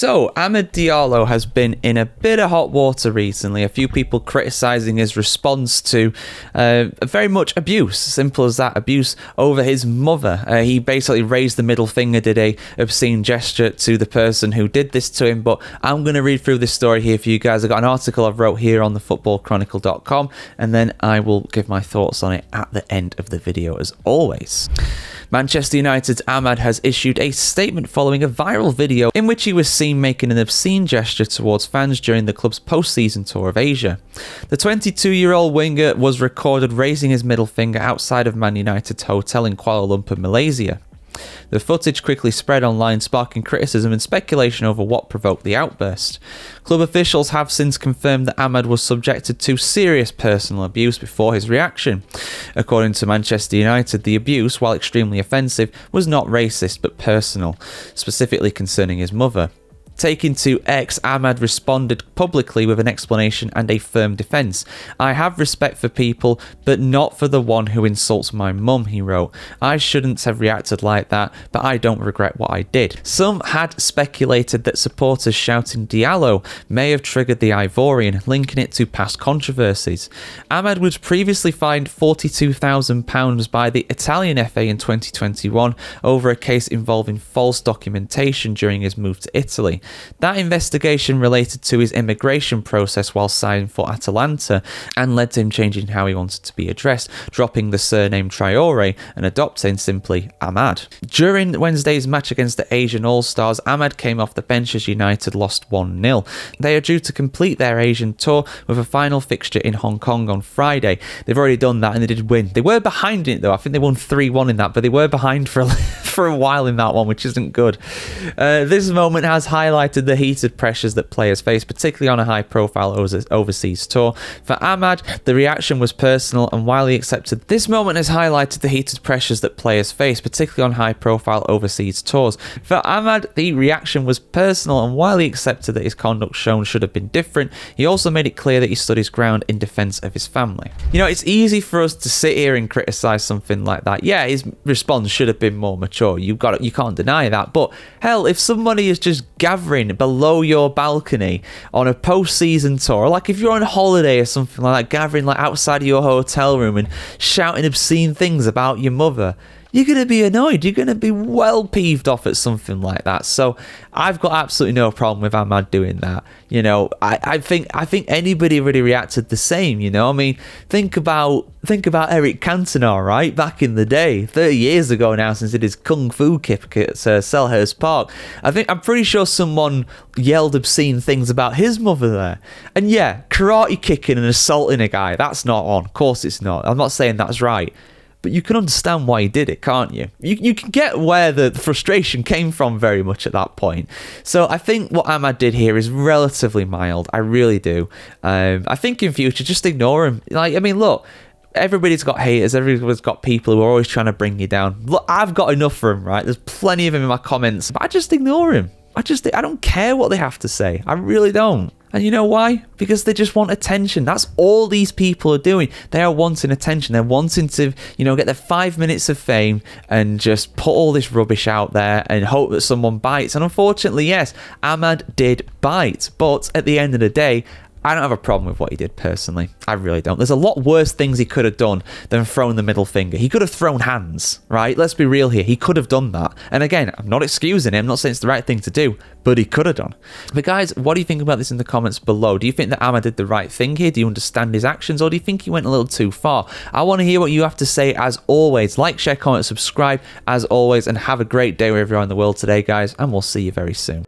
So, Amad Diallo has been in a bit of hot water recently. A few people criticising his response to very much abuse, simple as that, abuse over his mother. He basically raised the middle finger, did a obscene gesture to the person who did this to him. But I'm going to read through this story here for you guys. I've got an article I've wrote here on thefootballchronicle.com, and then I will give my thoughts on it at the end of the video as always. Manchester United's Amad has issued a statement following a viral video in which he was seen making an obscene gesture towards fans during the club's post-season tour of Asia. The 22-year-old winger was recorded raising his middle finger outside of Man United's hotel in Kuala Lumpur, Malaysia. The footage quickly spread online, sparking criticism and speculation over what provoked the outburst. Club officials have since confirmed that Amad was subjected to serious personal abuse before his reaction. According to Manchester United, the abuse, while extremely offensive, was not racist but personal, specifically concerning his mother. Taking to X, Amad responded publicly with an explanation and a firm defence. "I have respect for people, but not for the one who insults my mum," he wrote. "I shouldn't have reacted like that, but I don't regret what I did." Some had speculated that supporters shouting Diallo may have triggered the Ivorian, linking it to past controversies. Amad was previously fined £42,000 by the Italian FA in 2021 over a case involving false documentation during his move to Italy. That investigation related to his immigration process while signing for Atalanta and led to him changing how he wanted to be addressed, dropping the surname Traore and adopting simply Amad. During Wednesday's match against the Asian All-Stars, Amad came off the bench as United lost 1-0. They are due to complete their Asian tour with a final fixture in Hong Kong on Friday. They've already done that and they did win. They were behind in it though. I think they won 3-1 in that, but they were behind for a while in that one, which isn't good. This moment has highlighted the heated pressures that players face, particularly on a high-profile overseas tour. For Amad, the reaction was personal, and while he accepted, this moment has highlighted the heated pressures that players face, particularly on high-profile overseas tours. For Amad, the reaction was personal, and while he accepted that his conduct shown should have been different, he also made it clear that he stood his ground in defence of his family. You know, it's easy for us to sit here and criticise something like that. Yeah, his response should have been more mature. You can't deny that. But hell, if somebody is just gathering below your balcony on a post-season tour, like if you're on holiday or something like that, gathering like outside of your hotel room and shouting obscene things about your mother, you're going to be annoyed. You're going to be well peeved off at something like that. So I've got absolutely no problem with Amad doing that. You know, I think anybody really reacted the same, you know. I mean, think about Eric Cantona, right? Back in the day, 30 years ago now, since he did his kung fu kick at Selhurst Park. I'm pretty sure someone yelled obscene things about his mother there. And yeah, karate kicking and assaulting a guy, that's not on. Of course it's not. I'm not saying that's right. But you can understand why he did it, can't you? You can get where the frustration came from very much at that point. So I think what Amad did here is relatively mild. I really do. I think in future, just ignore him. Like, I mean, look, everybody's got haters. Everybody's got people who are always trying to bring you down. Look, I've got enough for him, right? There's plenty of him in my comments, but I just ignore him. I don't care what they have to say. I really don't. And you know why? Because they just want attention. That's all these people are doing. They are wanting attention. They're wanting to, get their 5 minutes of fame and just put all this rubbish out there and hope that someone bites. And unfortunately, yes, Amad did bite. But at the end of the day, I don't have a problem with what he did personally. I really don't. There's a lot worse things he could have done than throwing the middle finger. He could have thrown hands, right? Let's be real here. He could have done that. And again, I'm not excusing him. I'm not saying it's the right thing to do, but he could have done. But guys, what do you think about this in the comments below? Do you think that Amad did the right thing here? Do you understand his actions, or do you think he went a little too far? I want to hear what you have to say as always. Like, share, comment, subscribe as always, and have a great day wherever you are in the world today, guys, and we'll see you very soon.